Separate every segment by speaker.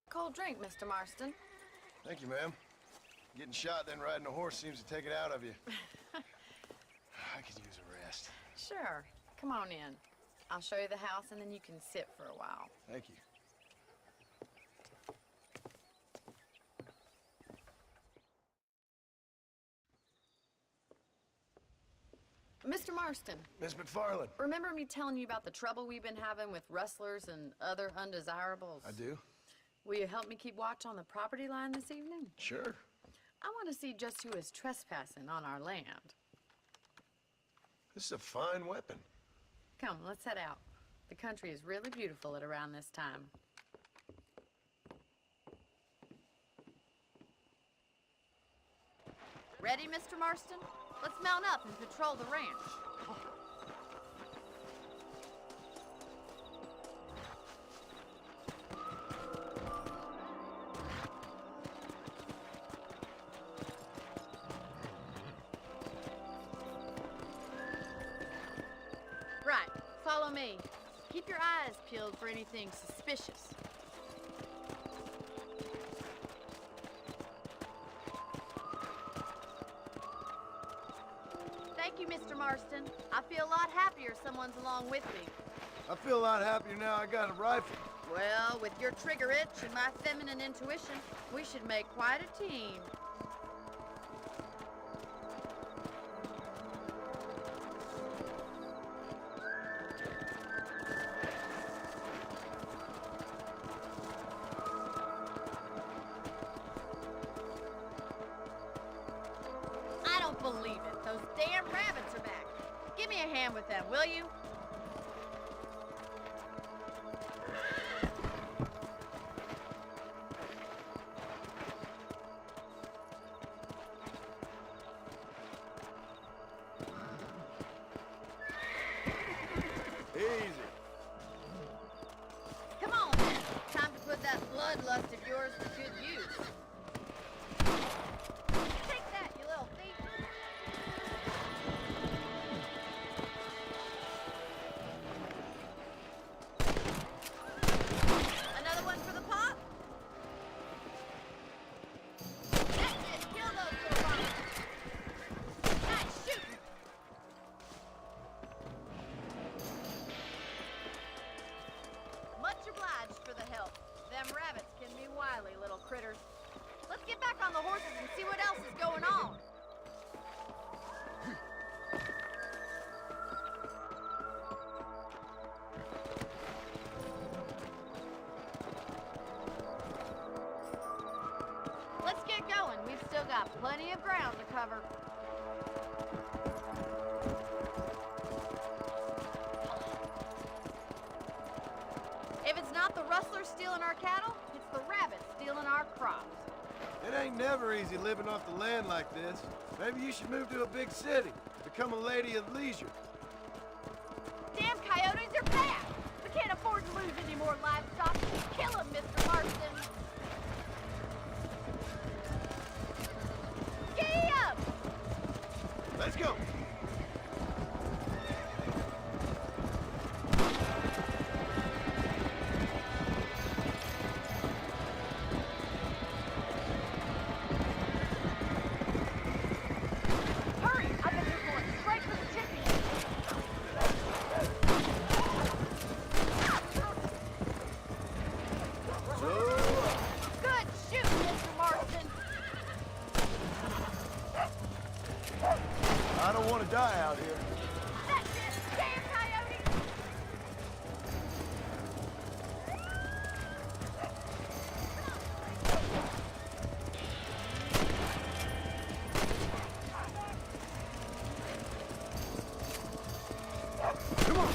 Speaker 1: Cold drink, Mr. Marston.
Speaker 2: Thank you, ma'am. Getting shot then riding a horse seems to take it out of you. I could use a rest.
Speaker 1: Sure. Come on in. I'll show you the house and then you can sit for a while.
Speaker 2: Thank you.
Speaker 1: Mr. Marston.
Speaker 2: Miss McFarland.
Speaker 1: Remember me telling you about the trouble we've been having with rustlers and other undesirables?
Speaker 2: I do.
Speaker 1: Will you help me keep watch on the property line this evening?
Speaker 2: Sure.
Speaker 1: I want to see just who is trespassing on our land.
Speaker 2: This is a fine weapon.
Speaker 1: Come, let's head out. The country is really beautiful at around this time. Ready, Mr. Marston? Let's mount up and patrol the ranch. Right, follow me. Keep your eyes peeled for anything suspicious. Thank you, Mr. Marston. I feel a lot happier someone's along with me.
Speaker 2: I feel a lot happier now I got a rifle.
Speaker 1: Well, with your trigger itch and my feminine intuition, we should make quite a team. I don't believe it. Those damn rabbits are back. Give me a hand with them, will you?
Speaker 2: Easy.
Speaker 1: Come on, then. Time to put that bloodlust of yours to good use. Take that, you little thief. Another one for the pot? That's it. Kill those little bombers. Nice shooting. Much obliged for the help. Them rabbits can be wily little critters. Let's get back on the horses and see what else is going on. Let's get going. We've still got plenty of ground to cover. If it's not the rustlers stealing our cattle, it's the rabbits stealing our crops.
Speaker 2: It ain't never easy living off the land like this. Maybe you should move to a big city. Become a lady of leisure.
Speaker 1: Damn coyotes are back! We can't afford to lose any more livestock. Kill them, Mr. Marston! Giddy up!
Speaker 2: Let's go.
Speaker 1: Hurry! I bet you're going straight for the chicken. Good shoot, Mr. Marston!
Speaker 2: I don't want to die out here.
Speaker 1: That's it! Damn coyote!
Speaker 2: Come on.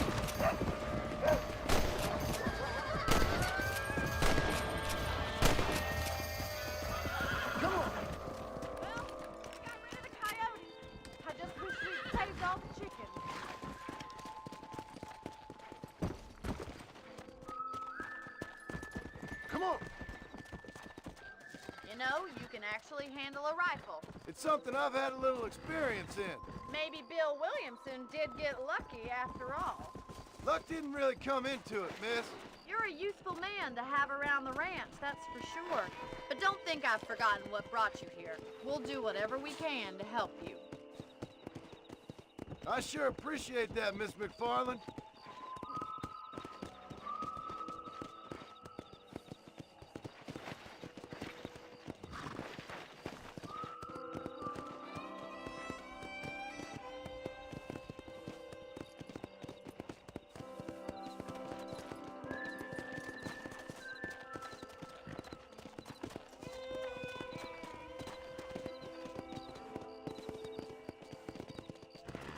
Speaker 2: Come on.
Speaker 1: Well, we got rid of the coyotes. I just wish we'd saved all the chickens.
Speaker 2: Come on.
Speaker 1: You know, you can actually handle a rifle.
Speaker 2: It's something I've had a little experience in.
Speaker 1: Maybe Bill Williamson did get lucky after all.
Speaker 2: Luck didn't really come into it, miss.
Speaker 1: You're You're a useful man to have around the ranch, that's for sure. But don't think I've forgotten what brought you here. We'll do whatever we can to help you.
Speaker 2: I sure appreciate that, Miss McFarland.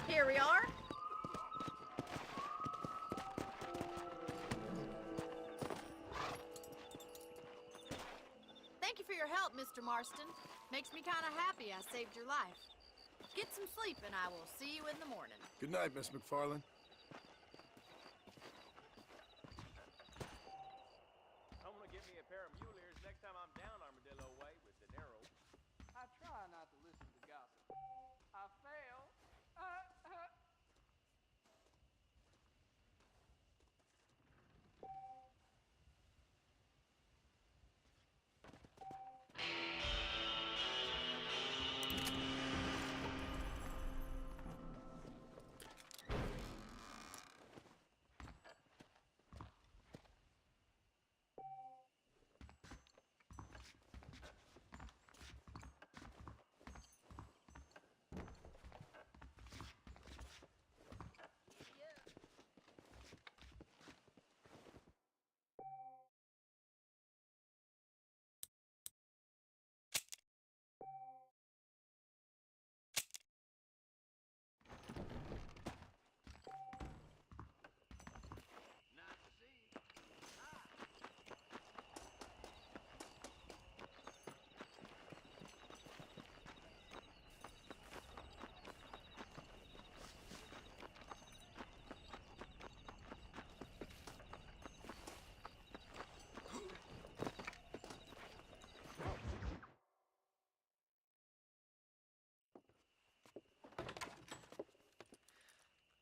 Speaker 1: Here we are. Thank you for your help, Mr. Marston. Makes me kind of happy I saved your life. Get some sleep and I will see you in the morning.
Speaker 2: Good night, Miss McFarland.
Speaker 3: I'm gonna get me a pair of mule ears next time I'm down Armadillo Way with De Niro.
Speaker 4: I try not to listen to gossip. I fail.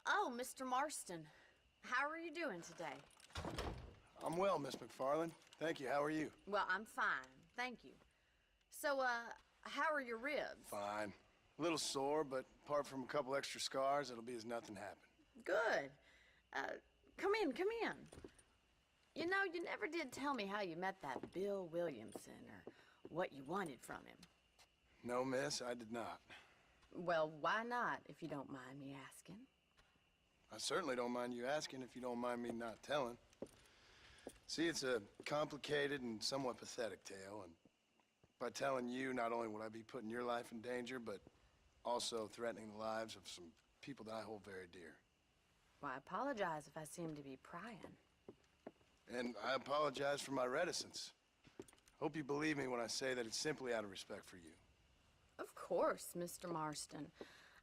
Speaker 1: Oh, Mr. Marston. How are you doing today?
Speaker 2: I'm well, Miss McFarland. Thank you. How are you?
Speaker 1: Well, I'm fine. Thank you. So, how are your ribs?
Speaker 2: Fine. A little sore, but apart from a couple extra scars, it'll be as nothing happened.
Speaker 1: Good. Come in, come in. You know, you never did tell me how you met that Bill Williamson or what you wanted from him.
Speaker 2: No, miss, I did not.
Speaker 1: Well, why not, if you don't mind me asking?
Speaker 2: I certainly don't mind you asking if you don't mind me not telling. See, it's a complicated and somewhat pathetic tale, and by telling you, not only would I be putting your life in danger, but also threatening the lives of some people that I hold very dear.
Speaker 1: Well, I apologize if I seem to be prying.
Speaker 2: And I apologize for my reticence. Hope you believe me when I say that it's simply out of respect for you.
Speaker 1: Of course, Mr. Marston.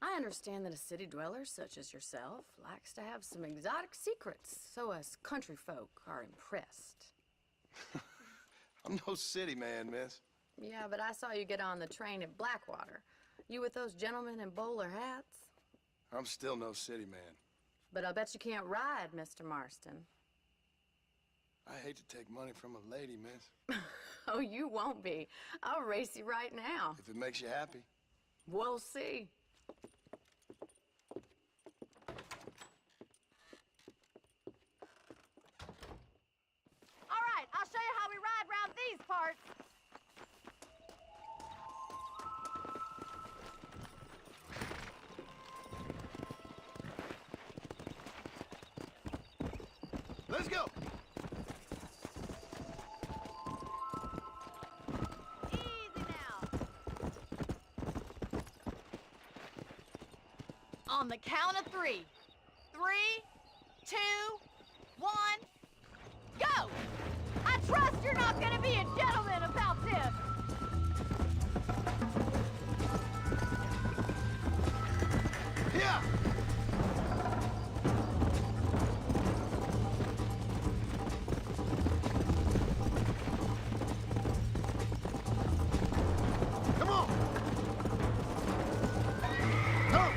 Speaker 1: I understand that a city dweller such as yourself likes to have some exotic secrets, so us country folk are impressed.
Speaker 2: I'm no city man, miss.
Speaker 1: Yeah, but I saw you get on the train at Blackwater. You with those gentlemen in bowler hats?
Speaker 2: I'm still no city man.
Speaker 1: But I bet you can't ride, Mr. Marston.
Speaker 2: I hate to take money from a lady, miss.
Speaker 1: Oh, you won't be. I'll race you right now.
Speaker 2: If it makes you happy.
Speaker 1: We'll see. All right, I'll show you how we ride around these parts.
Speaker 2: Let's go!
Speaker 1: Easy now. On the count of 3. 3, 2, 1, go! I trust you're not gonna be a gentleman about this.
Speaker 2: Yeah! Come on! Come!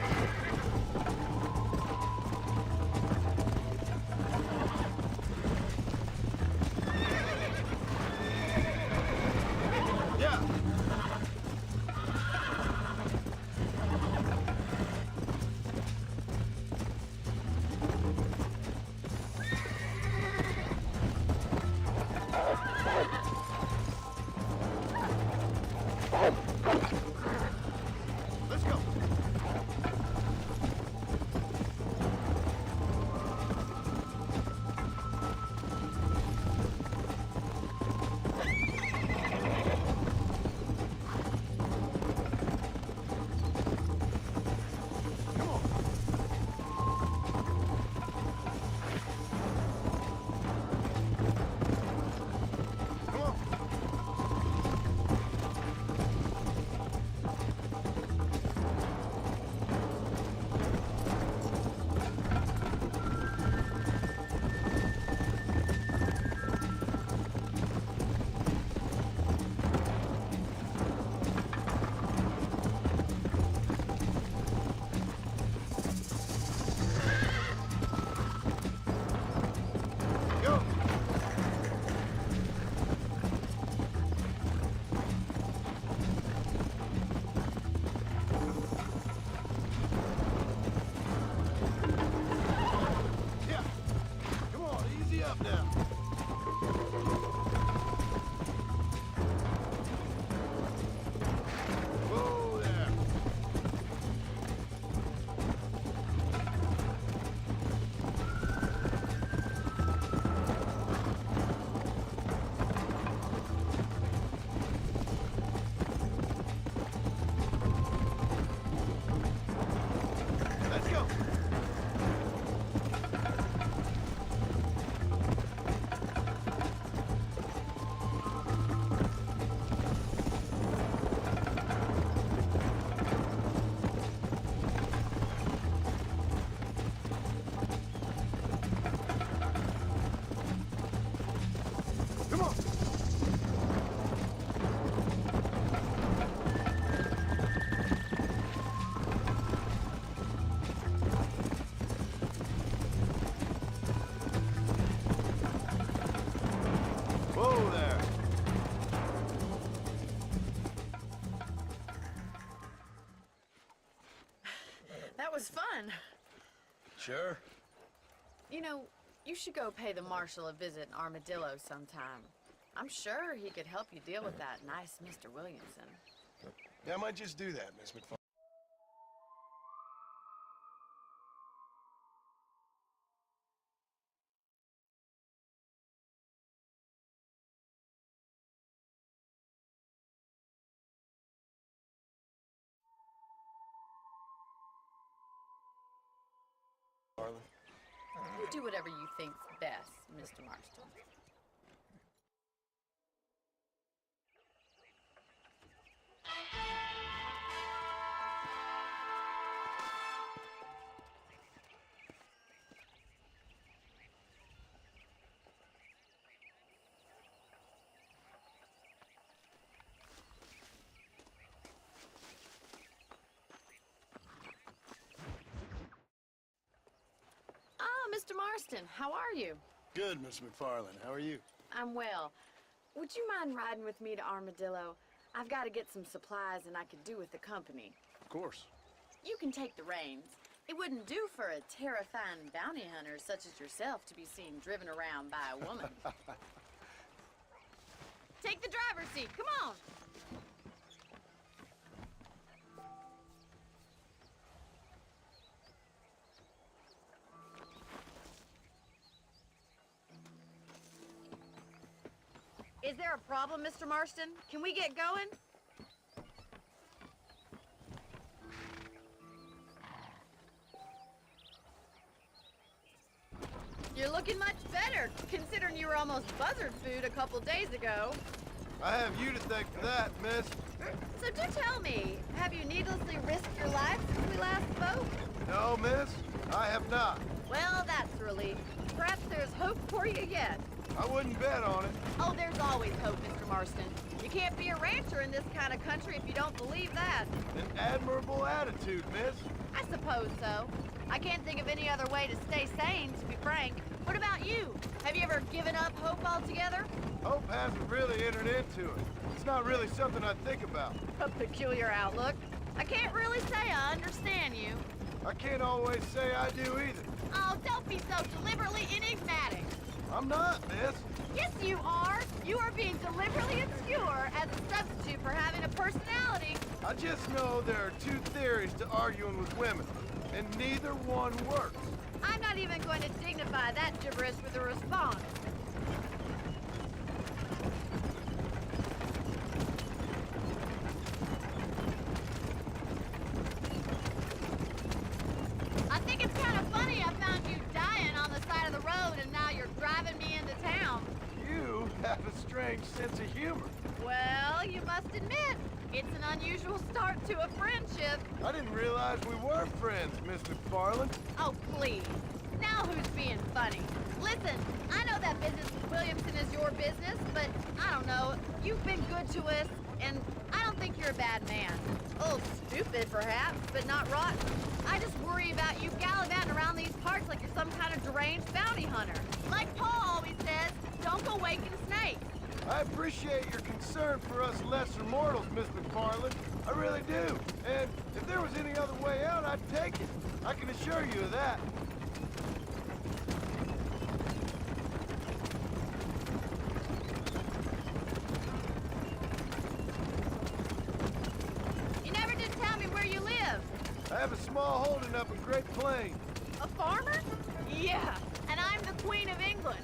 Speaker 1: was fun.
Speaker 2: Sure.
Speaker 1: You know, you should go pay the Marshal a visit in Armadillo sometime. I'm sure he could help you deal with that nice Mr. Williamson.
Speaker 2: Yeah, I might just do that, Miss McFarland.
Speaker 1: You do whatever you think's best, Mr. Marston. Mr. Marston, how are you?
Speaker 2: Good, Miss McFarland. How are you?
Speaker 1: I'm well. Would you mind riding with me to Armadillo? I've got to get some supplies and I could do with the company.
Speaker 2: Of course.
Speaker 1: You can take the reins. It wouldn't do for a terrifying bounty hunter such as yourself to be seen driven around by a woman. Take the driver's seat. Come on. Is there a problem, Mr. Marston? Can we get going? You're looking much better, considering you were almost buzzard food a couple days ago.
Speaker 2: I have you to thank for that, miss.
Speaker 1: So do tell me, have you needlessly risked your life since we last spoke?
Speaker 2: No, miss, I have not.
Speaker 1: Well, that's a relief. Perhaps there's hope for you yet.
Speaker 2: I wouldn't bet on it.
Speaker 1: Oh, there's always hope, Mr. Marston. You can't be a rancher in this kind of country if you don't believe that.
Speaker 2: An admirable attitude, miss.
Speaker 1: I suppose so. I can't think of any other way to stay sane, to be frank. What about you? Have you ever given up hope altogether?
Speaker 2: Hope hasn't really entered into it. It's not really something I think about.
Speaker 1: A peculiar outlook. I can't really say I understand you.
Speaker 2: I can't always say I do either.
Speaker 1: Oh, don't be so deliberately enigmatic.
Speaker 2: I'm not, miss.
Speaker 1: Yes, you are. You are being deliberately obscure as a substitute for having a personality.
Speaker 2: I just know there are two theories to arguing with women, and neither one works.
Speaker 1: I'm not even going to dignify that gibberish with a response. I think it's kind of funny I found you dying on the side of the road and now you're driving me into town.
Speaker 2: You have a strange sense of humor.
Speaker 1: Well, you must admit, it's an unusual start to a friendship.
Speaker 2: I didn't realize we were friends, Miss McFarland.
Speaker 1: Oh, please. Now who's being funny? Listen, I know that business with Williamson is your business, but I don't know. You've been good to us, and I don't think you're a bad man. A little stupid, perhaps, but not rotten. I just worry about you gallivanting around these parts like you're some kind of deranged bounty hunter. Like Paul always says, don't go waking snakes.
Speaker 2: I appreciate your concern for us lesser mortals, Miss McFarland. I really do. And if there was any other way out, I'd take it. I can assure you of that.
Speaker 1: You never did tell me where you live.
Speaker 2: I have a small holding up in Great Plains.
Speaker 1: A farmer? Yeah, and I'm the Queen of England.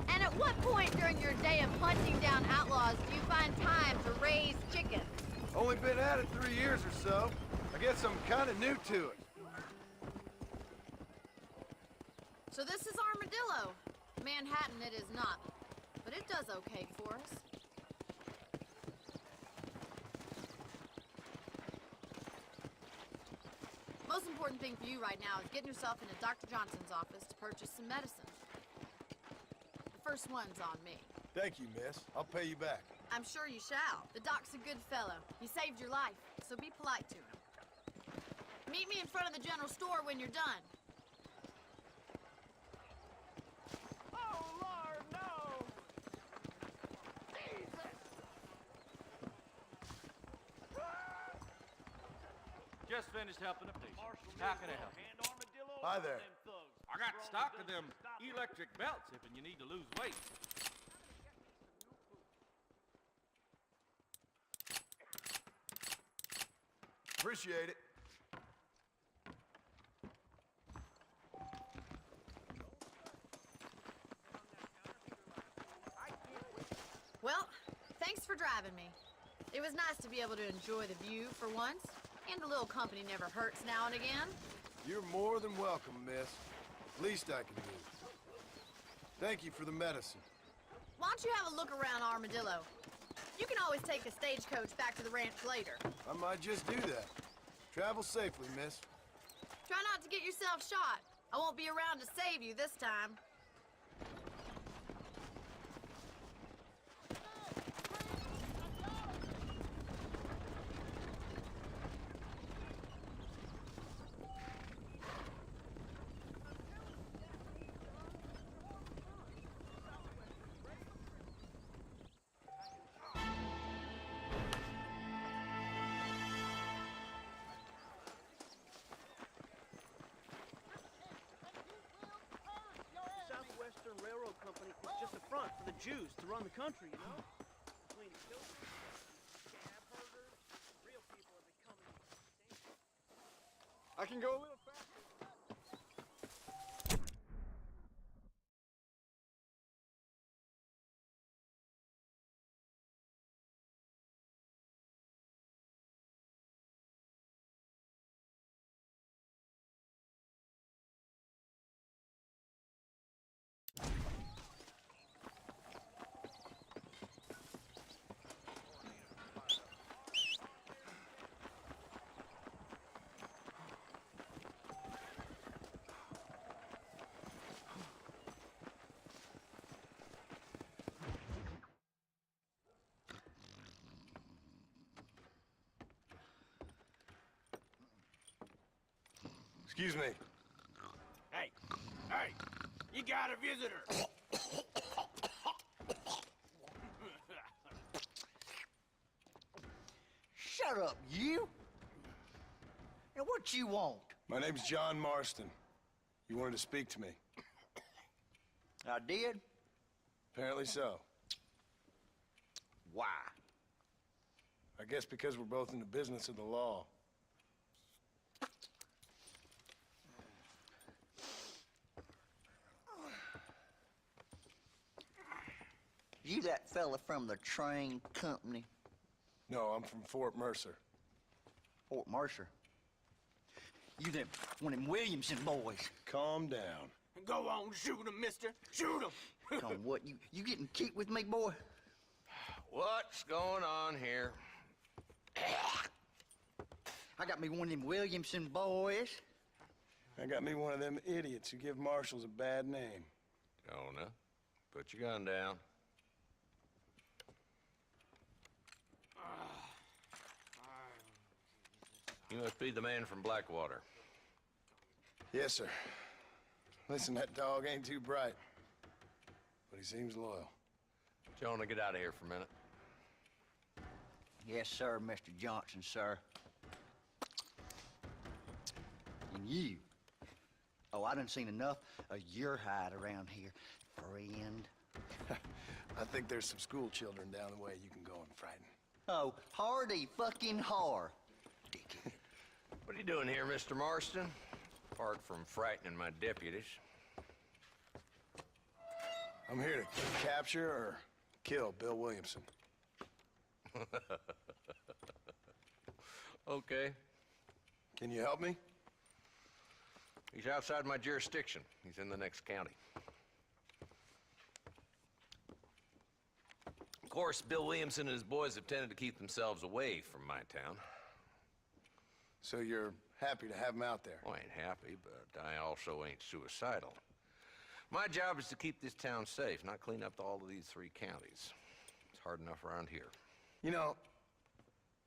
Speaker 1: And at what point during your day of hunting down outlaws do you find time to raise chickens?
Speaker 2: Only been at it 3 years or so. I guess I'm kind of new to it.
Speaker 1: So this is Armadillo. Manhattan it is not, but it does okay for us. Most important thing for you right now is getting yourself into Dr. Johnson's office to purchase some medicine. The first one's on me.
Speaker 2: Thank you, miss. I'll pay you back.
Speaker 1: I'm sure you shall. The doc's a good fellow. He saved your life, so be polite to him. Meet me in front of the general store when you're done.
Speaker 3: Oh, Lord, no! Jesus!
Speaker 5: Just finished helping a patient. How can I help?
Speaker 2: Hi there.
Speaker 5: I got stock of them electric belts if you need to lose weight.
Speaker 2: Appreciate it.
Speaker 1: Well, thanks for driving me. It was nice to be able to enjoy the view for once, and a little company never hurts now and again.
Speaker 2: You're more than welcome, miss. Least I can do. Thank you for the medicine.
Speaker 1: Why don't you have a look around Armadillo? You can always take a stagecoach back to the ranch later.
Speaker 2: I might just do that. Travel safely, miss.
Speaker 1: Try not to get yourself shot. I won't be around to save you this time.
Speaker 6: Southwestern Railroad Company is just a front for the Jews to run the country, you know? Between the children, scab herders, real people are becoming extinct.
Speaker 4: I can go a little faster.
Speaker 2: Excuse me.
Speaker 3: Hey, you got a visitor.
Speaker 7: Shut up, you! Now, what you want?
Speaker 2: My name's John Marston. You wanted to speak to me.
Speaker 7: I did?
Speaker 2: Apparently so.
Speaker 7: Why?
Speaker 2: I guess because we're both in the business of the law.
Speaker 7: You that fella from the train company?
Speaker 2: No, I'm from Fort Mercer.
Speaker 7: Fort Mercer? You them, one of them Williamson boys?
Speaker 2: Calm down.
Speaker 3: Go on, shoot him, mister. Shoot him.
Speaker 7: Come on, what, you getting cute with me, boy?
Speaker 8: What's going on here?
Speaker 7: I got me one of them Williamson boys.
Speaker 2: I got me one of them idiots who give marshals a bad name.
Speaker 8: Jonah, put your gun down. You must be the man from Blackwater.
Speaker 2: Yes, sir. Listen, that dog ain't too bright, but he seems loyal.
Speaker 8: Jonah, get out of here for a minute.
Speaker 7: Yes, sir, Mr. Johnson, sir. And you. Oh, I done seen enough of your hide around here, friend.
Speaker 2: I think there's some school children down the way you can go and frighten.
Speaker 7: Oh, hardy fucking har.
Speaker 8: What are you doing here, Mr. Marston? Apart from frightening my deputies.
Speaker 2: I'm here to capture or kill Bill Williamson.
Speaker 8: Okay.
Speaker 2: Can you help me?
Speaker 8: He's outside my jurisdiction. He's in the next county. Of course, Bill Williamson and his boys have tended to keep themselves away from my town.
Speaker 2: So you're happy to have him out there?
Speaker 8: Well, I ain't happy, but I also ain't suicidal. My job is to keep this town safe, not clean up all of these 3 counties. It's hard enough around here.
Speaker 2: You know,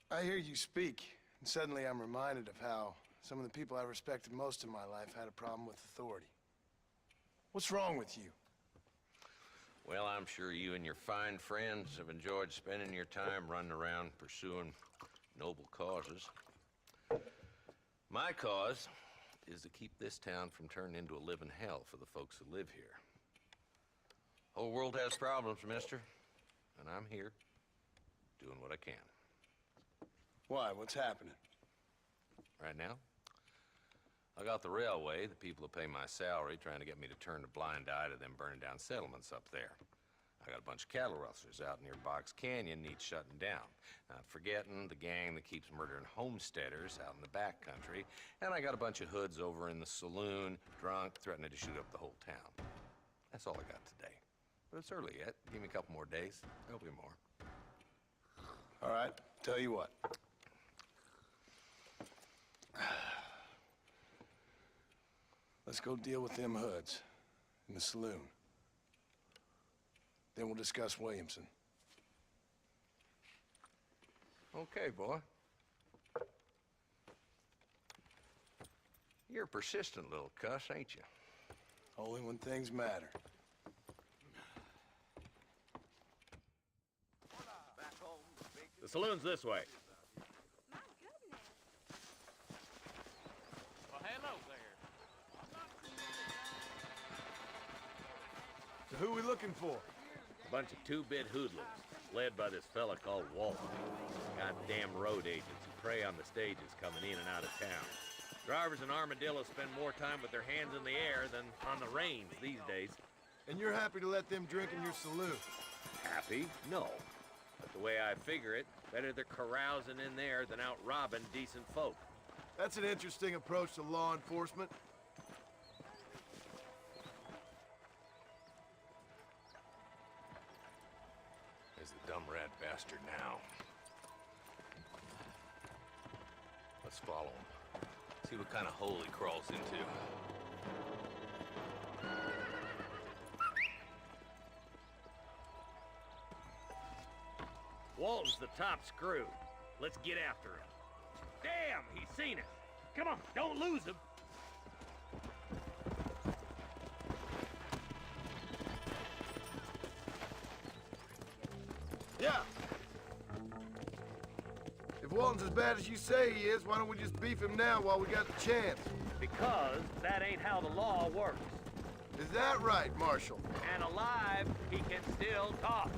Speaker 2: I hear you speak, and suddenly I'm reminded of how some of the people I respected most in my life had a problem with authority. What's wrong with you?
Speaker 8: Well, I'm sure you and your fine friends have enjoyed spending your time running around pursuing noble causes. My cause is to keep this town from turning into a living hell for the folks who live here. Whole world has problems, mister, and I'm here doing what I can.
Speaker 2: Why? What's happening?
Speaker 8: Right now, I got the railway, the people who pay my salary, trying to get me to turn a blind eye to them burning down settlements up there. I got a bunch of cattle rustlers out near Box Canyon needs shutting down. Not forgetting the gang that keeps murdering homesteaders out in the back country. And I got a bunch of hoods over in the saloon, drunk, threatening to shoot up the whole town. That's all I got today. But it's early yet. Give me a couple more days. There'll be more.
Speaker 2: All right, tell you what. Let's go deal with them hoods in the saloon. Then we'll discuss Williamson.
Speaker 8: Okay, boy. You're a persistent little cuss, ain't you?
Speaker 2: Only when things matter.
Speaker 3: The saloon's this way.
Speaker 1: My goodness.
Speaker 3: Well, hello there.
Speaker 2: So who we looking for?
Speaker 3: A bunch of two-bit hoodlums, led by this fella called Walt. Goddamn road agents who prey on the stages coming in and out of town. Drivers in Armadillo spend more time with their hands in the air than on the reins these days.
Speaker 2: And you're happy to let them drink in your saloon?
Speaker 3: Happy? No. But the way I figure it, better they're carousing in there than out robbing decent folk.
Speaker 2: That's an interesting approach to law enforcement.
Speaker 8: There's the dumb rat bastard now. Let's follow him. See what kind of hole he crawls into.
Speaker 3: Walton's the top screw. Let's get after him. Damn, he's seen us. Come on, don't lose him.
Speaker 2: Yeah. If Walton's as bad as you say he is, why don't we just beef him now while we got the chance?
Speaker 3: Because that ain't how the law works.
Speaker 2: Is that right, Marshal?
Speaker 3: And alive, he can still talk.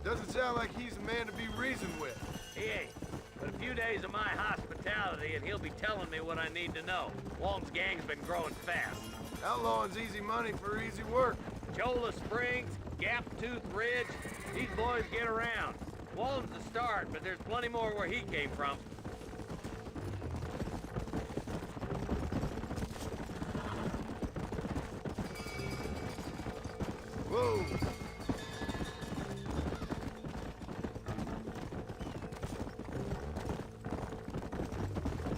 Speaker 2: Doesn't sound like he's a man to be reasoned with.
Speaker 3: He ain't. But a few days of my hospitality and he'll be telling me what I need to know. Walton's gang's been growing fast.
Speaker 2: Outlawing's easy money for easy work.
Speaker 3: Cholla Springs, Gap Tooth Ridge, these boys get around. Walton's the start, but there's plenty more where he came from.
Speaker 2: Whoa!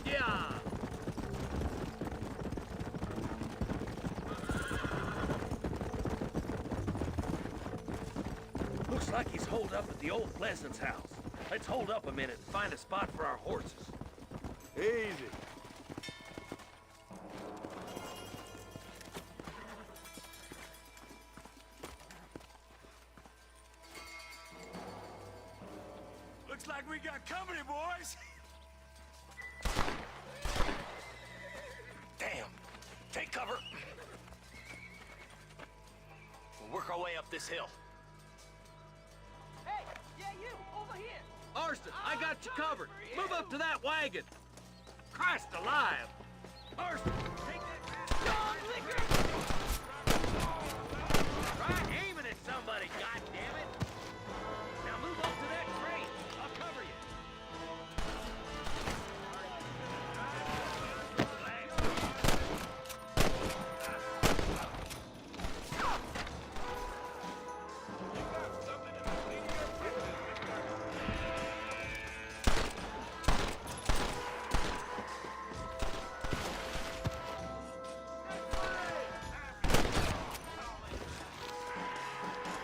Speaker 3: Yeah! Looks like he's holed up at the old Pleasance house. Let's hold up a minute and find a spot for our horses.
Speaker 2: Easy.
Speaker 5: Looks like we got company, boys.
Speaker 6: Damn! Take cover! We'll work our way up this hill.
Speaker 4: Hey, yeah, you, over here.
Speaker 3: Marston, I got you covered. Move up to that wagon. Christ alive! Marston, take that John Liquor! Try aiming at somebody, goddammit! Now move up to that crate. I'll cover you.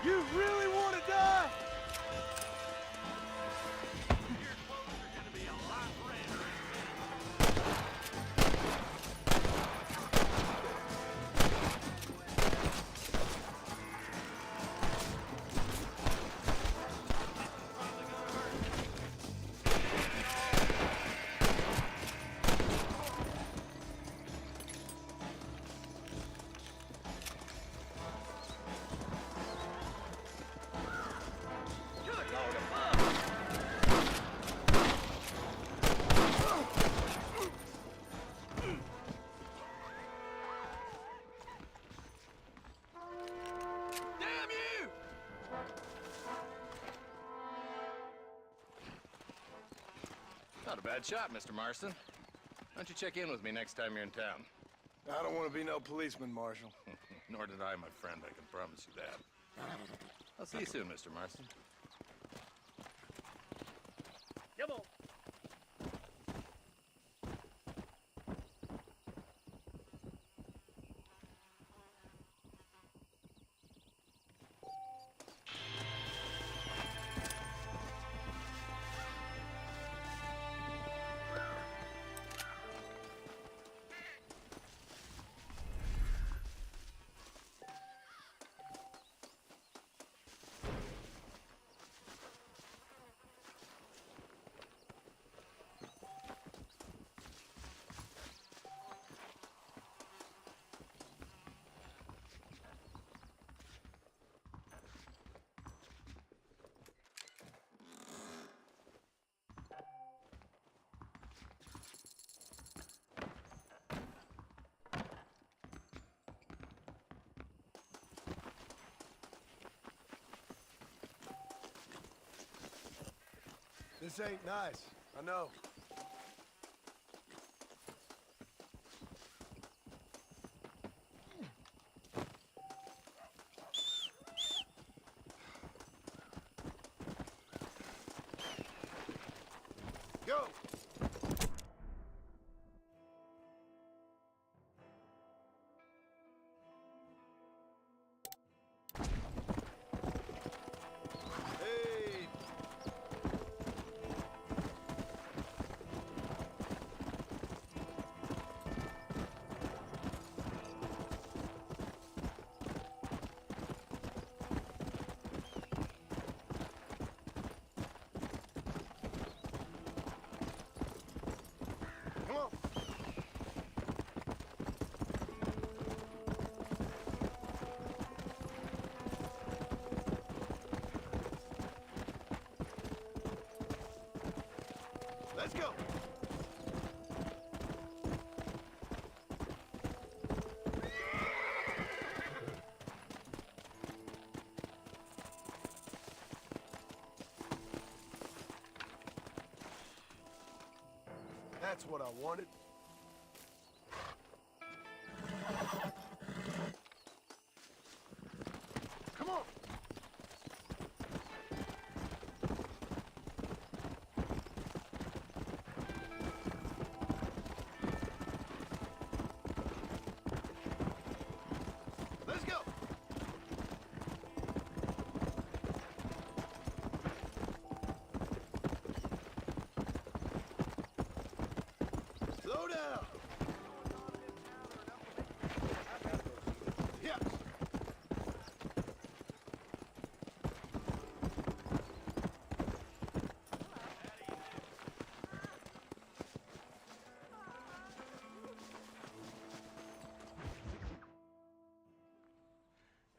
Speaker 2: You really
Speaker 8: Not a bad shot, Mr. Marston. Why don't you check in with me next time you're in town?
Speaker 2: I don't want to be no policeman, Marshal.
Speaker 8: Nor did I, my friend. I can promise you that. I'll see you soon, Mr. Marston.
Speaker 6: Come on.
Speaker 2: This ain't nice. I know. Go! Hey! Come on! Let's go! That's what I wanted. Come on! Let's go! Slow down! Yeah!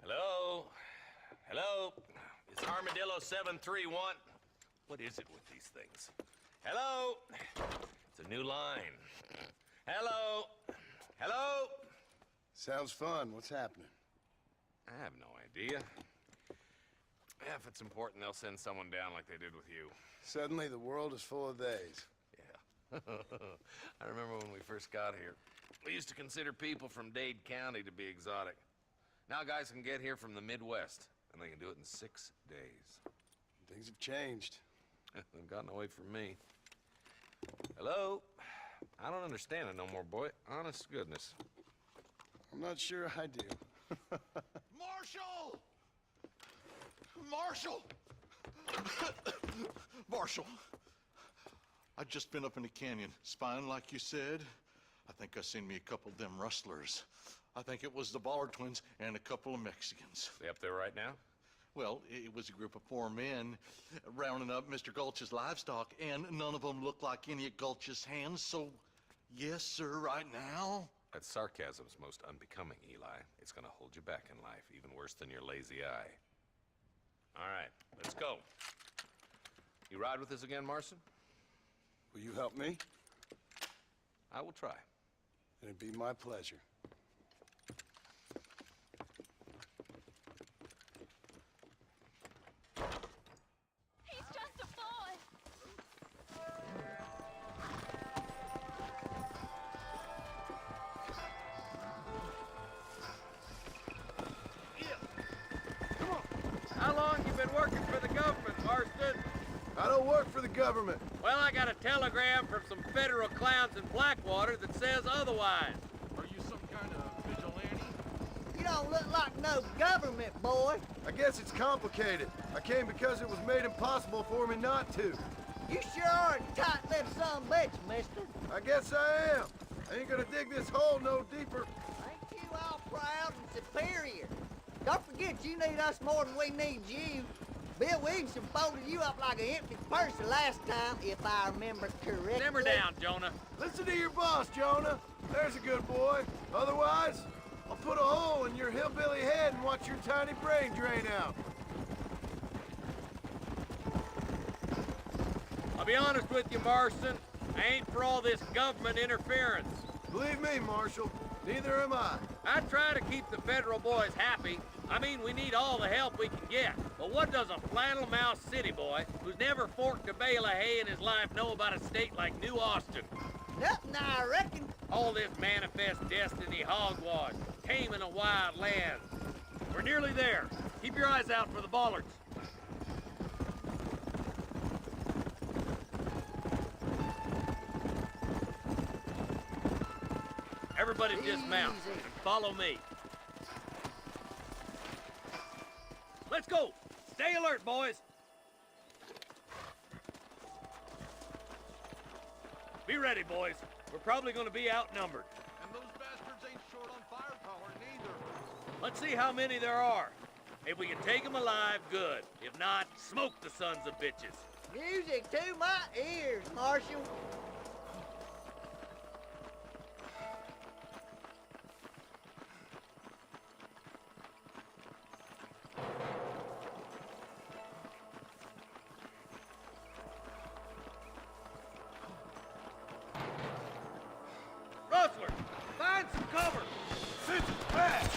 Speaker 8: Hello? Hello? It's Armadillo 731. What is it with these things? Hello? It's a new line. Hello? Hello?
Speaker 2: Sounds fun. What's happening?
Speaker 8: I have no idea. Yeah, if it's important, they'll send someone down like they did with you.
Speaker 2: Suddenly, the world is full of theys.
Speaker 8: Yeah. I remember when we first got here. We used to consider people from Dade County to be exotic. Now guys can get here from the Midwest, and they can do it in 6 days.
Speaker 2: Things have changed.
Speaker 8: They've gotten away from me. Hello? I don't understand it no more, boy. Honest to goodness.
Speaker 2: I'm not sure I do.
Speaker 9: Marshal! Marshal! Marshal! I just been up in the canyon, spying like you said. I think I seen me a couple of them rustlers. I think it was the Ballard twins and a couple of Mexicans.
Speaker 8: They up there right now?
Speaker 9: Well, it was a group of 4 men rounding up Mr. Gulch's livestock, and none of them looked like any of Gulch's hands, so yes, sir, right now.
Speaker 8: That sarcasm's most unbecoming, Eli. It's gonna hold you back in life, even worse than your lazy eye. All right, let's go. You ride with us again, Marston?
Speaker 2: Will you help me?
Speaker 8: I will try.
Speaker 2: It'd be my pleasure.
Speaker 1: He's just a boy.
Speaker 2: government.
Speaker 3: Well, I got a telegram from some federal clowns in Blackwater that says otherwise.
Speaker 9: Are you some kind of vigilante?
Speaker 10: You don't look like no government, boy.
Speaker 2: I guess it's complicated. I came because it was made impossible for me not to.
Speaker 10: You sure are a tight-lipped son of a bitch, mister.
Speaker 2: I guess I am. I ain't gonna dig this hole no deeper.
Speaker 10: Ain't you all proud and superior? Don't forget you need us more than we need you. Bill Williamson folded you up like an empty purse the last time, if I remember correctly.
Speaker 3: Simmer down, Jonah.
Speaker 2: Listen to your boss, Jonah. There's a good boy. Otherwise, I'll put a hole in your hillbilly head and watch your tiny brain drain out.
Speaker 3: I'll be honest with you, Marston. I ain't for all this government interference.
Speaker 2: Believe me, Marshal, neither am I.
Speaker 3: I try to keep the federal boys happy. I mean, we need all the help we can get. But what does a flannel-mouthed city boy who's never forked a bale of hay in his life know about a state like New Austin?
Speaker 10: Nothing, I reckon.
Speaker 3: All this manifest destiny hogwash, taming a wild land. We're nearly there. Keep your eyes out for the bollards. Everybody dismount
Speaker 10: Easy.
Speaker 3: and follow me. Let's go! Stay alert, boys! Be ready, boys. We're probably gonna be outnumbered.
Speaker 9: And those bastards ain't short on firepower, neither.
Speaker 3: Let's see how many there are. If we can take them alive, good. If not, smoke the sons of bitches.
Speaker 10: Music to my ears, Marshal.
Speaker 3: Rustler, find some cover!
Speaker 2: Sit fast!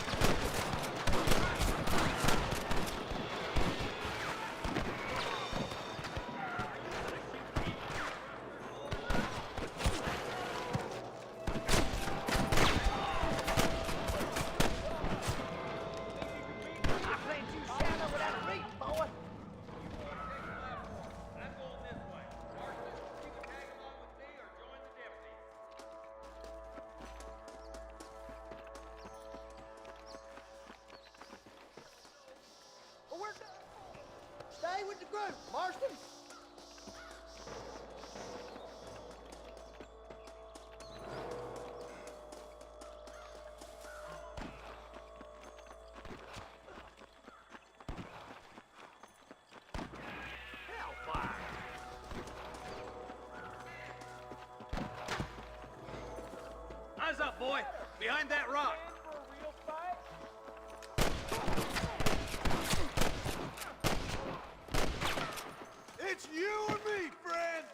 Speaker 10: I played you shadow without a reach, boy.
Speaker 3: I'm going this way. Marston, you can tag along with me or join the deputies.
Speaker 10: Well, we're done. Stay with the group, Marston.
Speaker 3: Hellfire! Eyes up, boy! Behind that rock!
Speaker 4: For a real fight?
Speaker 2: It's you and me, friend!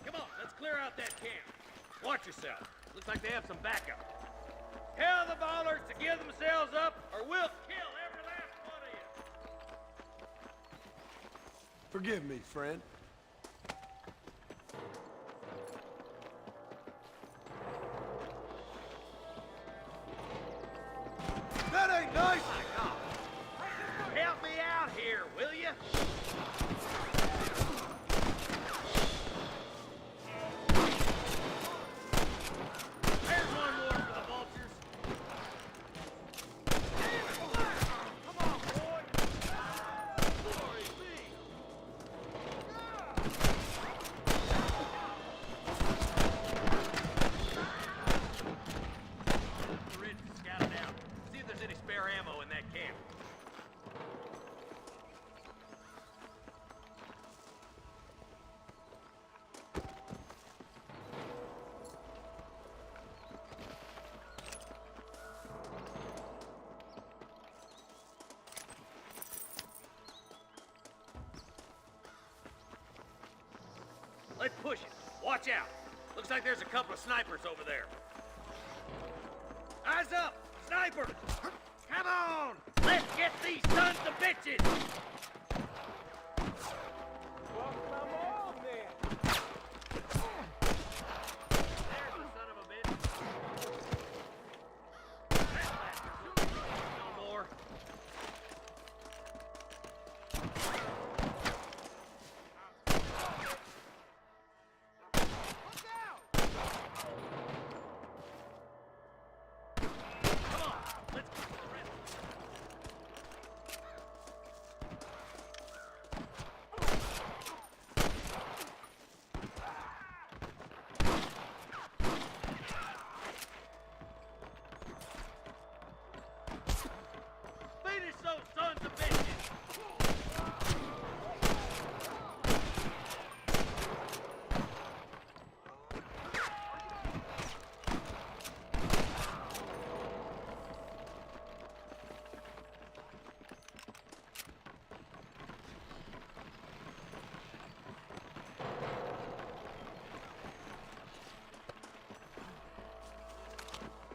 Speaker 3: Come on, let's clear out that camp. Watch yourself. Looks like they have some backup. Tell the ballers to give themselves up, or we'll kill every last one of you.
Speaker 2: Forgive me, friend. That ain't nice!
Speaker 3: Help me out here, will you? There's one more for the vultures. Come on, boy. Glory be. The ridge to scout it out. See if there's any spare ammo in that camp. Let's push it. Watch out. Looks like there's a couple of snipers over there. Eyes up! Sniper! Come on! Let's get these sons of bitches!
Speaker 4: Well, come on then.
Speaker 3: There's the son of a bitch. That bastard. No more. Come on, let's get the rest. Finish those sons of bitches!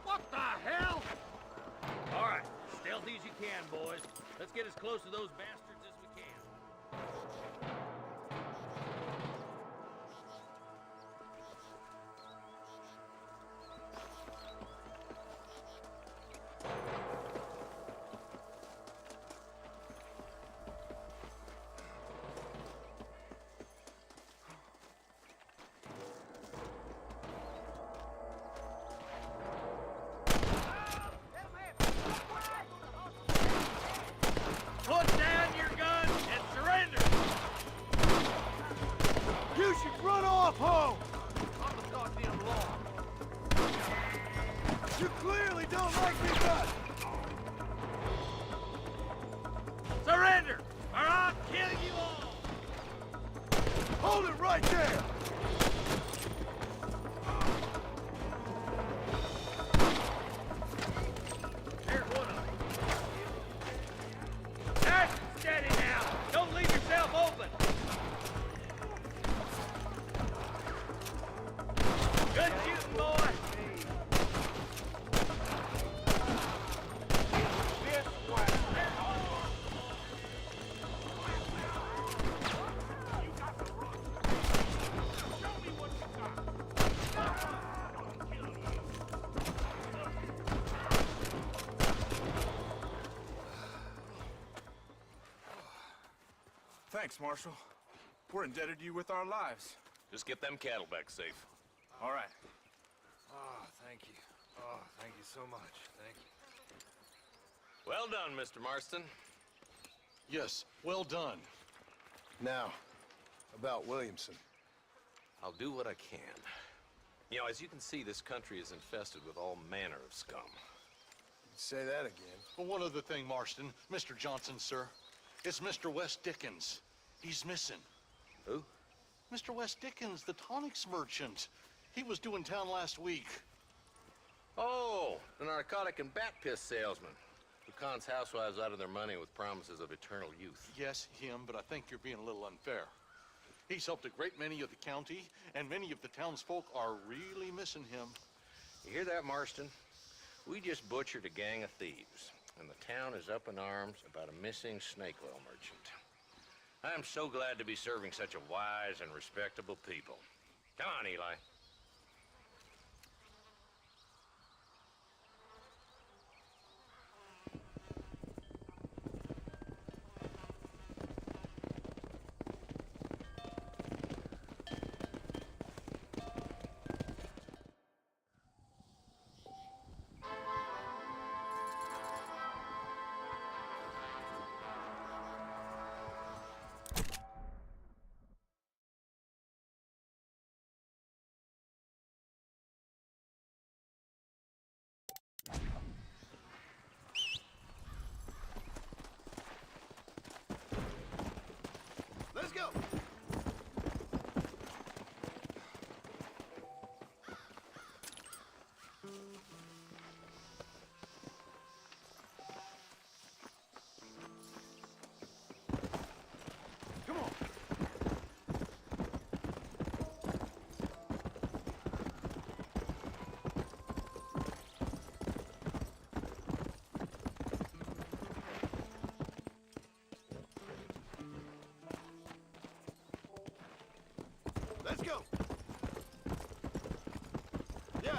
Speaker 3: What the hell? All right, stealthy as you can, boys. Let's get as close to those bastards as we can. Put down your guns and surrender!
Speaker 4: You should run off home! I'm the goddamn law. You clearly don't like me much.
Speaker 3: Surrender, or I'll kill you all!
Speaker 4: Hold it right there!
Speaker 3: There's one of them. That's steady now! Don't leave yourself open! Good shooting, boy!
Speaker 4: This way. You got to run. Show me what you got. I'm killing you.
Speaker 11: Thanks, Marshal. We're indebted to you with our lives.
Speaker 8: Just get them cattle back safe.
Speaker 11: All right.
Speaker 5: Oh, thank you. Oh, thank you so much. Thank you.
Speaker 8: Well done, Mr. Marston.
Speaker 9: Yes, well done.
Speaker 2: Now, about Williamson.
Speaker 8: I'll do what I can. You know, as you can see, this country is infested with all manner of scum.
Speaker 2: Say that again.
Speaker 9: Well, one other thing, Marston. Mr. Johnson, sir. It's Mr. Wes Dickens. He's missing.
Speaker 8: Who?
Speaker 9: Mr. Wes Dickens, the tonics merchant. He was due in town last week.
Speaker 8: Oh, the narcotic and bat piss salesman who cons housewives out of their money with promises of eternal youth.
Speaker 9: Yes, him, but I think you're being a little unfair. He's helped a great many of the county, and many of the townsfolk are really missing him.
Speaker 8: You hear that, Marston? We just butchered a gang of thieves, and the town is up in arms about a missing snake oil merchant. I am so glad to be serving such a wise and respectable people. Come on, Eli.
Speaker 4: Let's go. Yeah.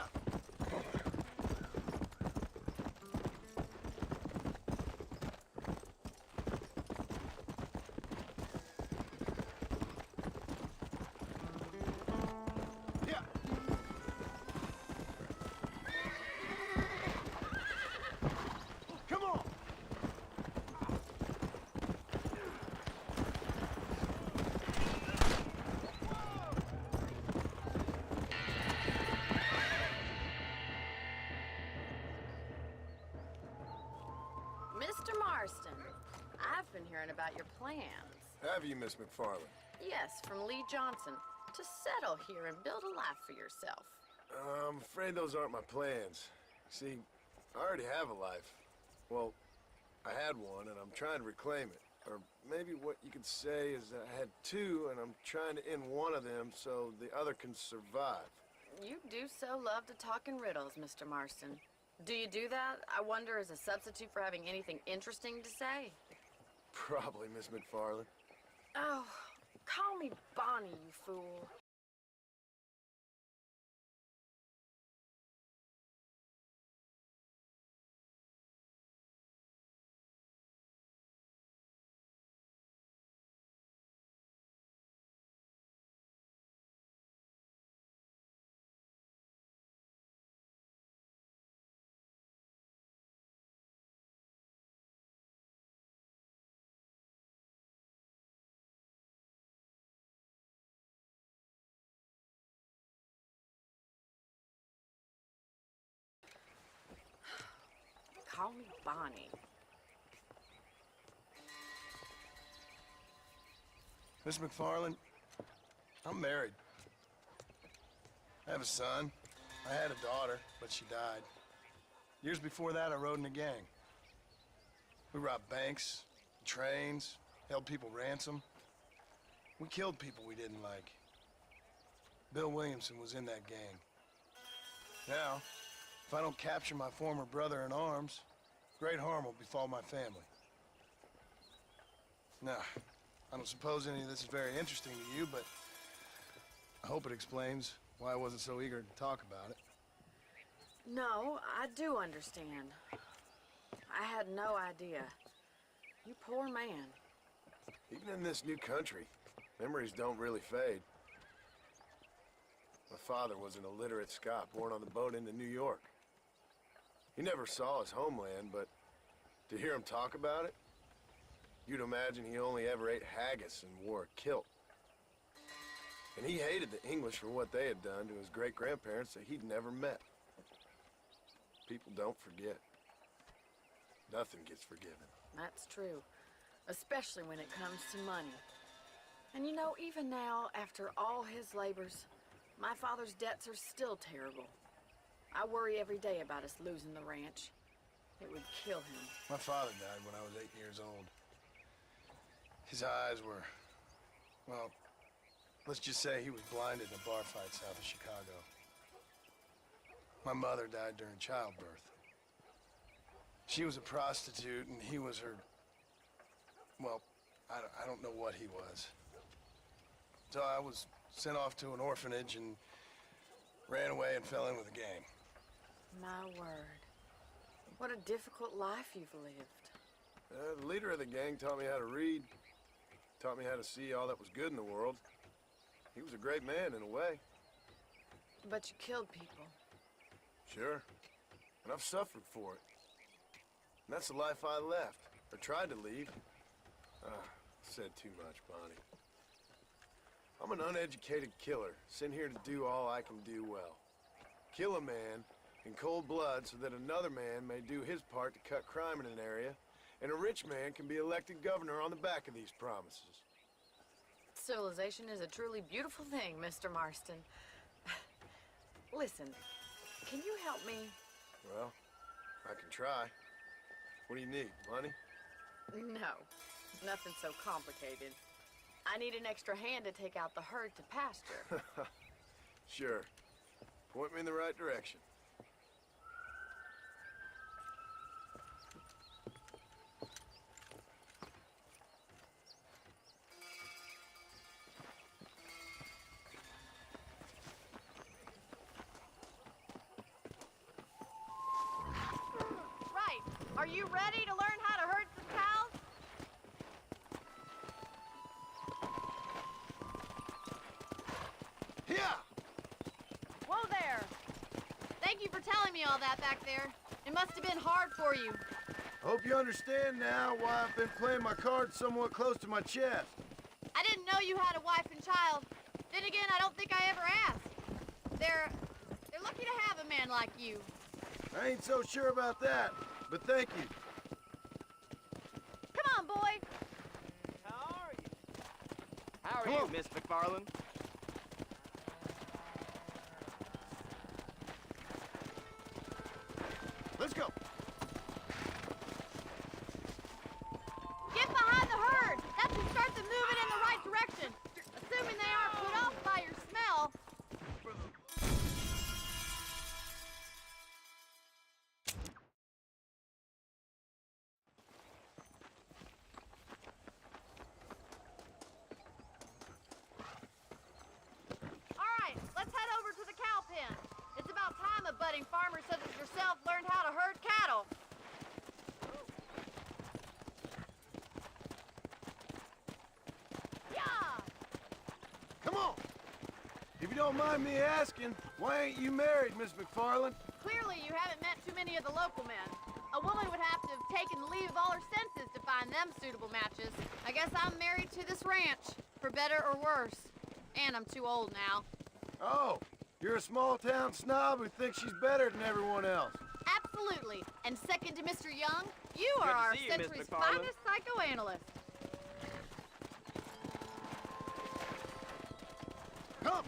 Speaker 4: Yeah. Come on.
Speaker 1: Mr. Marston, I've been hearing about your plans.
Speaker 2: Have you, Miss McFarland?
Speaker 1: Yes, from Lee Johnson, to settle here and build a life for yourself.
Speaker 2: I'm afraid those aren't my plans. See, I already have a life. Well, I had one, and I'm trying to reclaim it. Or maybe what you could say is that I had two, and I'm trying to end one of them so the other can survive.
Speaker 1: You do so love to talk in riddles, Mr. Marston. Do you do that, I wonder, as a substitute for having anything interesting to say?
Speaker 2: Probably, Miss McFarland.
Speaker 1: Oh, call me Bonnie, you fool. Call me Bonnie.
Speaker 2: Miss McFarland, I'm married. I have a son. I had a daughter, but she died. Years before that, I rode in a gang. We robbed banks, trains, held people ransom. We killed people we didn't like. Bill Williamson was in that gang. Now, if I don't capture my former brother in arms, great harm will befall my family. Now, I don't suppose any of this is very interesting to you, but I hope it explains why I wasn't so eager to talk about it.
Speaker 1: No, I do understand. I had no idea. You poor man.
Speaker 2: Even in this new country, memories don't really fade. My father was an illiterate Scot born on the boat into New York. He never saw his homeland, but to hear him talk about it, you'd imagine he only ever ate haggis and wore a kilt. And he hated the English for what they had done to his great-grandparents that he'd never met. People don't forget. Nothing gets forgiven.
Speaker 1: That's true. Especially when it comes to money. And you know, even now, after all his labors, my father's debts are still terrible. I worry every day about us losing the ranch. It would kill him.
Speaker 2: My father died when I was 8 years old. His eyes were, well, let's just say he was blinded in a bar fight south of Chicago. My mother died during childbirth. She was a prostitute and he was her, well, I don't know what he was. So I was sent off to an orphanage and ran away and fell in with a gang.
Speaker 1: My word. What a difficult life you've lived.
Speaker 2: The leader of the gang taught me how to read, taught me how to see all that was good in the world. He was a great man in a way.
Speaker 1: But you killed people.
Speaker 2: Sure. And I've suffered for it. And that's the life I left, or tried to leave. Said too much, Bonnie. I'm an uneducated killer, sent here to do all I can do well. Kill a man in cold blood so that another man may do his part to cut crime in an area, and a rich man can be elected governor on the back of these promises.
Speaker 1: Civilization is a truly beautiful thing, Mr. Marston. Listen, can you help me?
Speaker 2: Well, I can try. What do you need, money?
Speaker 1: No, nothing so complicated. I need an extra hand to take out the herd to pasture.
Speaker 2: Sure. Point me in the right direction.
Speaker 1: Are you ready to learn how to herd some cows?
Speaker 2: Yeah!
Speaker 1: Whoa there! Thank you for telling me all that back there. It must have been hard for you.
Speaker 2: Hope you understand now why I've been playing my cards somewhat close to my chest.
Speaker 1: I didn't know you had a wife and child. Then again, I don't think I ever asked. They're lucky to have a man like you.
Speaker 2: I ain't so sure about that, but thank you.
Speaker 1: Come on, boy.
Speaker 6: How are you?
Speaker 4: How are
Speaker 2: Come
Speaker 4: you,
Speaker 2: on.
Speaker 4: Miss McFarland?
Speaker 2: Let's go.
Speaker 1: Get behind the herd. That should start them moving in the right direction. Assuming they aren't put off by your smell. All right, let's head over to the cow pen. It's about time a budding farmer such as yourself learned how to herd cattle. Yeah!
Speaker 2: Come on. If you don't mind me asking, why ain't you married, Miss McFarland?
Speaker 1: Clearly, you haven't met too many of the local men. A woman would have to have taken leave of all her senses to find them suitable matches. I guess I'm married to this ranch, for better or worse. And I'm too old now.
Speaker 2: Oh, you're a small-town snob who thinks she's better than everyone else.
Speaker 1: Absolutely. And second to Mr. Young, you
Speaker 4: Good
Speaker 1: are
Speaker 4: to
Speaker 1: our
Speaker 4: see you, Miss
Speaker 1: century's
Speaker 4: McFarland.
Speaker 1: finest psychoanalyst.
Speaker 2: Come.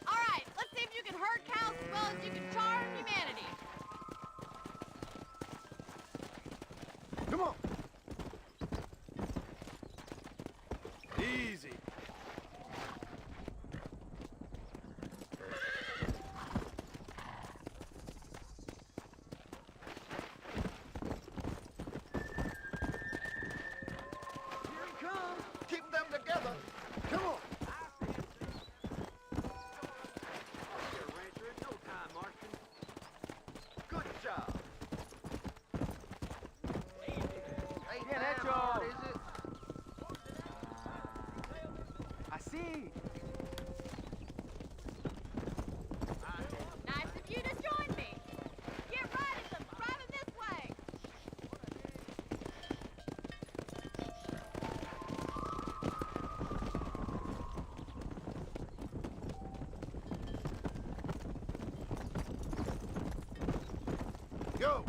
Speaker 1: All right, let's see if you can herd cows as well as you can charm humanity.
Speaker 2: Come on. Easy.
Speaker 7: Here he comes. Keep them together.
Speaker 2: Come on.
Speaker 6: You're a rancher in no time, Marston.
Speaker 7: Good job. Ain't
Speaker 4: Yeah, that's
Speaker 7: that hard,
Speaker 4: yours.
Speaker 7: is it?
Speaker 4: I see.
Speaker 1: Nice of you to join me. Get right at them. Drive them this way.
Speaker 2: Go.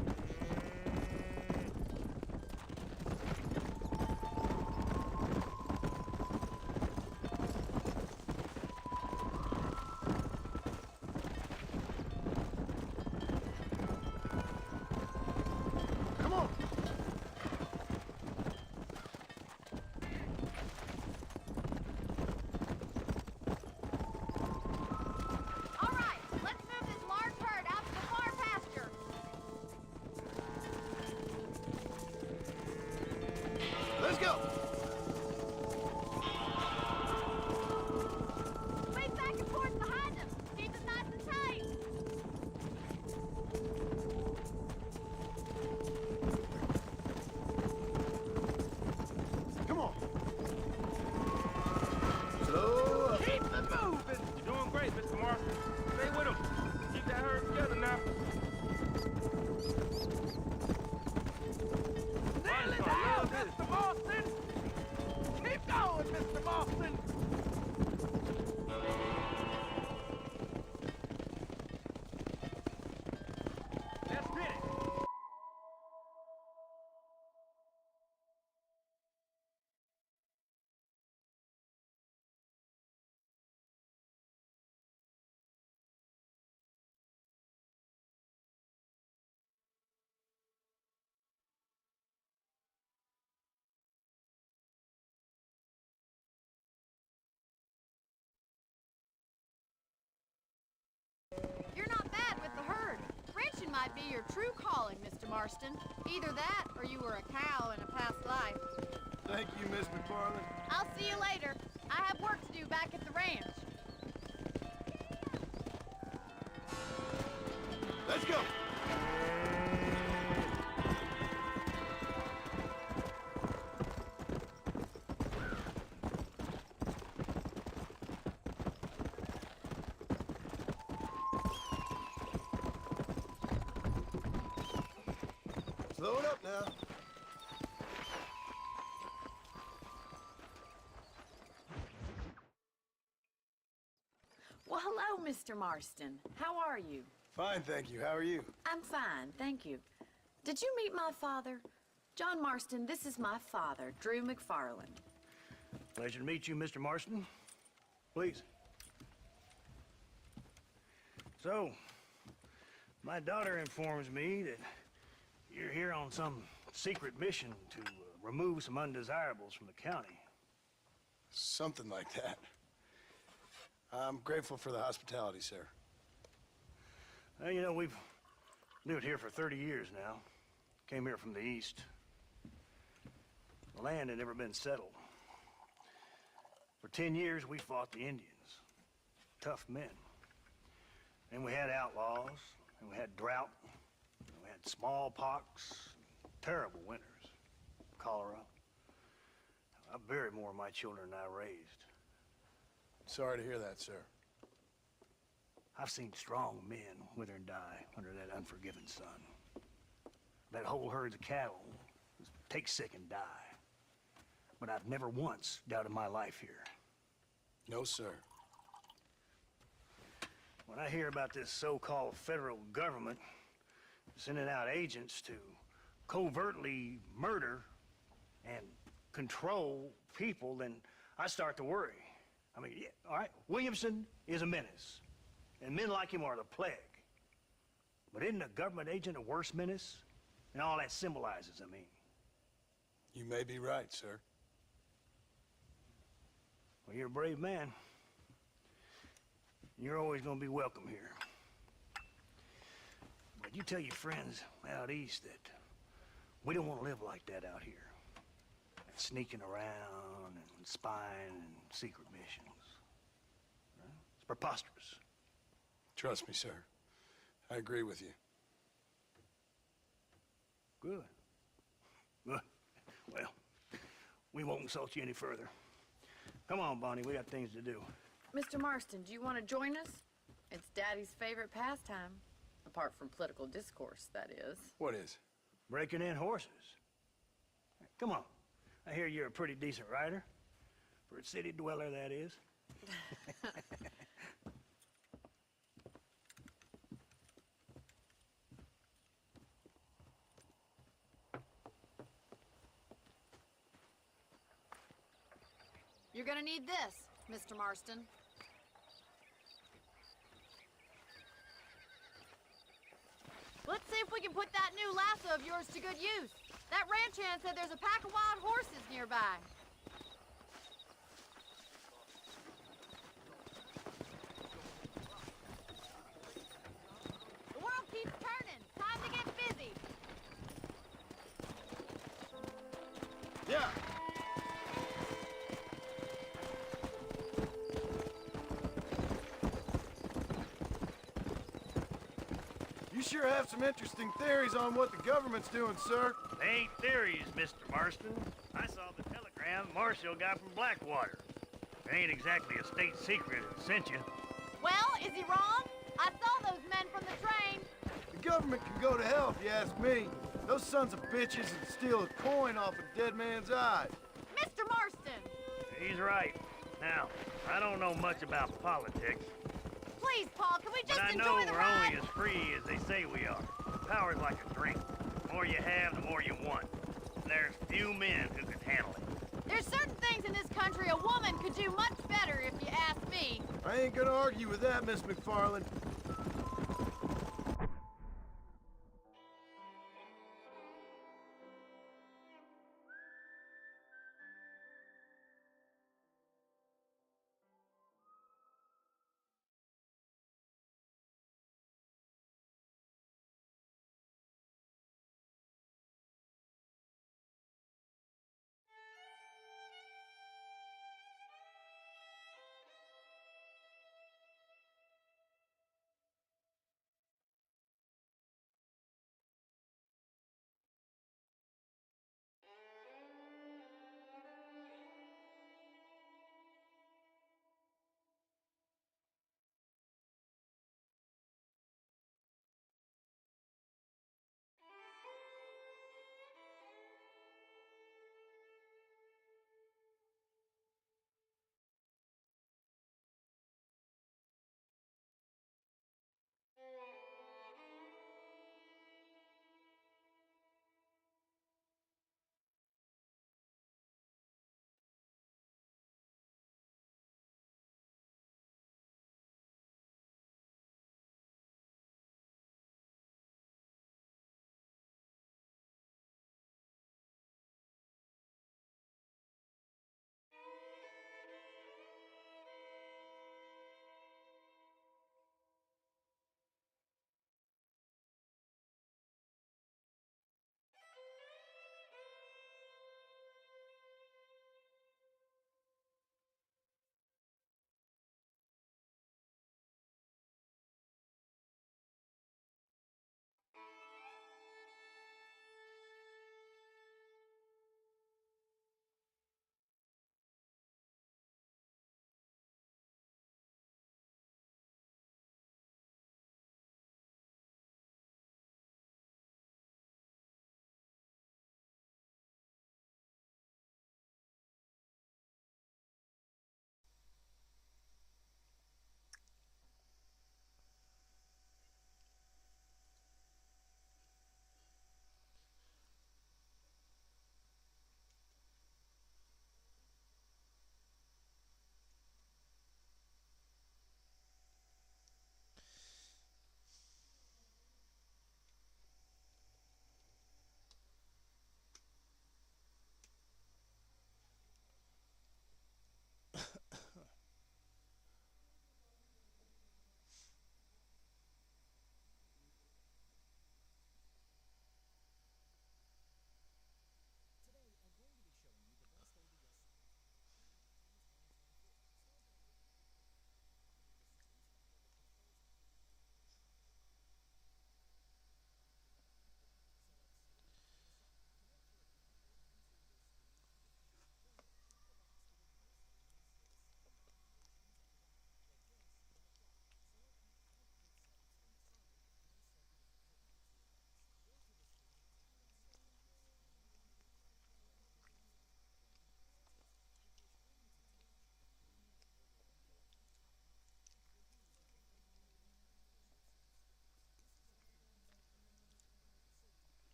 Speaker 2: Come on.
Speaker 1: All right, let's move this large herd out to the far pasture.
Speaker 2: Let's go.
Speaker 1: Swing back and forth behind them. Keep them nice and tight.
Speaker 2: Come on. Slow up.
Speaker 5: Keep it moving! You're doing great, Mr. Marston. Stay with him. Keep that herd together now. Nail it down, Mr. Marston! Keep going, Mr. Marston! Let's get it!
Speaker 1: You're not bad with the herd. Ranching might be your true calling, Mr. Marston. Either that, or you were a cow in a past life.
Speaker 2: Thank you, Miss McFarland.
Speaker 1: I'll see you later. I have work to do back at the ranch.
Speaker 4: go!
Speaker 2: Slow it up now.
Speaker 12: Well, hello, Mr. Marston. How are you?
Speaker 2: Fine, thank you. How are you?
Speaker 12: I'm fine, thank you. Did you meet my father? John Marston, this is my father, Drew McFarland.
Speaker 13: Pleasure to meet you, Mr. Marston. Please. So, my daughter informs me that you're here on some secret mission to remove some undesirables from the county.
Speaker 2: Something like that. I'm grateful for the hospitality, sir.
Speaker 13: Well, you know, we've lived here for 30 years now. Came here from the east. The land had never been settled. For 10 years, we fought the Indians. Tough men. And we had outlaws, and we had drought, and we had smallpox, terrible winters, cholera. I buried more of my children than I raised.
Speaker 2: Sorry to hear that, sir.
Speaker 13: I've seen strong men wither and die under that unforgiving sun. That whole herds of cattle take sick and die. But I've never once doubted my life here.
Speaker 2: No, sir.
Speaker 13: When I hear about this so-called federal government sending out agents to covertly murder and control people, then I start to worry. I mean, yeah, all right, Williamson is a menace, and men like him are the plague. But isn't a government agent a worse menace? And all that symbolizes, I mean.
Speaker 2: You may be right, sir.
Speaker 13: Well, you're a brave man. You're always gonna be welcome here. But you tell your friends out east that we don't want to live like that out here. Sneaking around and spying and secret missions. Right? It's preposterous.
Speaker 2: Trust me, sir. I agree with you.
Speaker 13: Good. Good. Well, we won't insult you any further. Come on, Bonnie, we got things to do.
Speaker 12: Mr. Marston, do you want to join us? It's Daddy's favorite pastime. Apart from political discourse, that is.
Speaker 2: What is?
Speaker 13: Breaking in horses. Come on. I hear you're a pretty decent rider. For a city dweller, that is.
Speaker 1: You're gonna need this, Mr. Marston. Let's see if we can put that new lasso of yours to good use. That ranch hand said there's a pack of wild horses nearby. The world keeps turning. Time to get busy.
Speaker 2: Yeah. You sure have some interesting theories on what the government's doing, sir.
Speaker 13: They ain't theories, Mr. Marston. I saw the telegram Marshall got from Blackwater. It ain't exactly a state secret that sent you.
Speaker 1: Well, is he wrong? I saw those men from the train.
Speaker 2: The government can go to hell if you ask me. Those sons of bitches would steal a coin off a dead man's eyes.
Speaker 1: Mr. Marston!
Speaker 13: He's right. Now, I don't know much about politics.
Speaker 1: Please, Paul, can we just
Speaker 13: But I
Speaker 1: enjoy
Speaker 13: know
Speaker 1: the
Speaker 13: we're
Speaker 1: ride?
Speaker 13: only as free as they say we are. Power's like a drink. The more you have, the more you want. And there's few men who can handle it.
Speaker 1: There's certain things in this country a woman could do much better, if you ask me.
Speaker 2: I ain't gonna argue with that, Miss McFarland.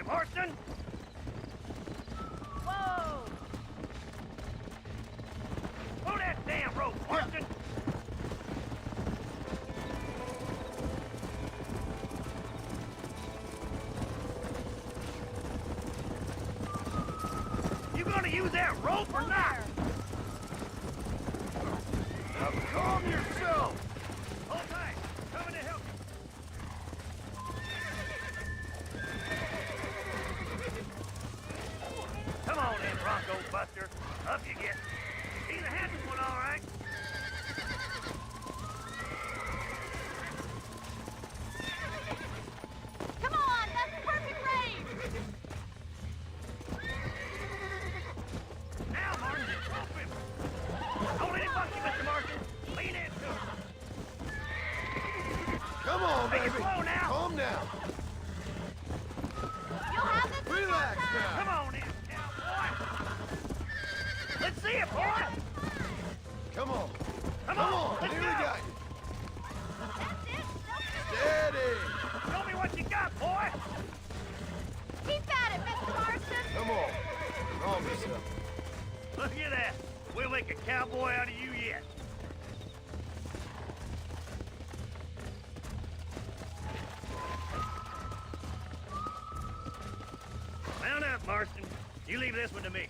Speaker 13: way, Marston!
Speaker 1: Whoa!
Speaker 13: Pull that damn rope, Marston! You gonna use that rope or not?
Speaker 2: Now calm yourself!
Speaker 13: Hold tight. Coming to help you. Come on in, Bronco Buster. Up you get. He's a handsome one, all right.
Speaker 1: Come on, that's perfect range!
Speaker 13: Now, Martin, rope him. Don't let him buck you, Mr. Martin. Lean into him.
Speaker 2: Come on,
Speaker 13: Take
Speaker 2: baby!
Speaker 13: it slow now.
Speaker 2: Calm down!
Speaker 1: You'll have this in no
Speaker 2: Relax
Speaker 1: time.
Speaker 2: now!
Speaker 13: Come on in, cowboy. Let's see it, boy.
Speaker 2: Come on!
Speaker 13: Come
Speaker 2: Come
Speaker 13: on,
Speaker 2: on!
Speaker 13: let's
Speaker 2: Nearly
Speaker 13: go.
Speaker 2: got you!
Speaker 1: That's it.
Speaker 2: Steady!
Speaker 13: Show me what you got, boy.
Speaker 1: Keep at it, Mr. Marston.
Speaker 2: Come on! Calm yourself.
Speaker 13: Look at that. We'll make a cowboy out of you yet. Mount up, Marston. You leave this one to me.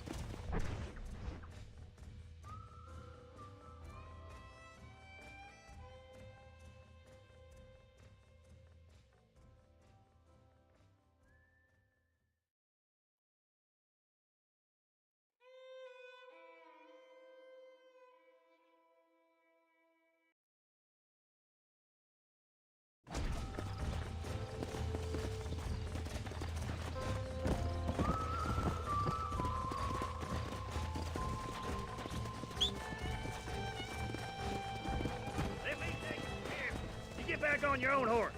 Speaker 13: Let me take you. Here. You get back on your own horse.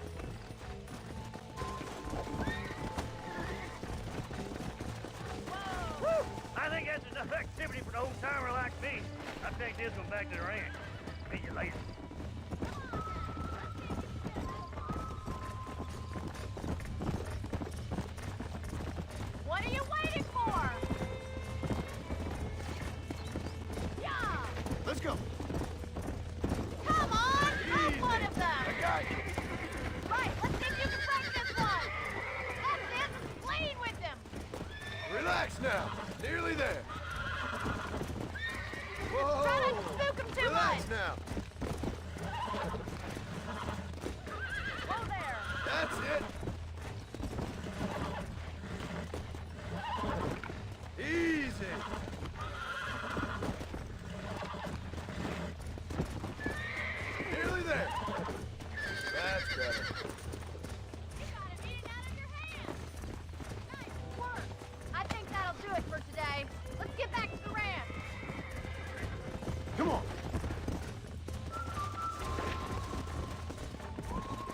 Speaker 13: Woo! I think that's enough activity for an old-timer like me. I'll take this one back to the ranch. See you later.
Speaker 1: What are you waiting for? Yeah!
Speaker 2: Let's go!
Speaker 1: Come on! Move one of them!
Speaker 2: I got you!
Speaker 1: Right, let's see if you can break this one! That's it! Lean with them!
Speaker 2: Relax now! Nearly there! Whoa!
Speaker 1: Try not to spook them too
Speaker 2: Relax
Speaker 1: much!
Speaker 2: now!
Speaker 1: Whoa there!
Speaker 2: That's it! Easy! Nearly there! That's better.
Speaker 1: You got it eating out of your hand! Nice work! I think that'll do it for today. Let's get back to the ranch.
Speaker 2: Come on!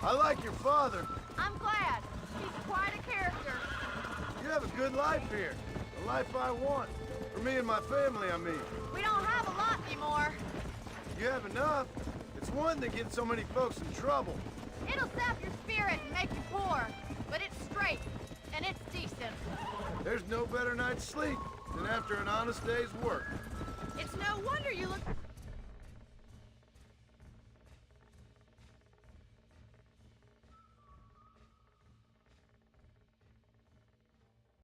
Speaker 2: I like your father.
Speaker 1: I'm glad. He's quite a character.
Speaker 2: You have a good life here. The life I want. For me and my family, I mean.
Speaker 1: We don't have a lot anymore.
Speaker 2: You have enough. It's one that gets so many folks in trouble.
Speaker 1: It'll sap your spirit and make you poor, but it's straight, and it's decent.
Speaker 2: There's no better night's sleep than after an honest day's work.
Speaker 1: It's no wonder you look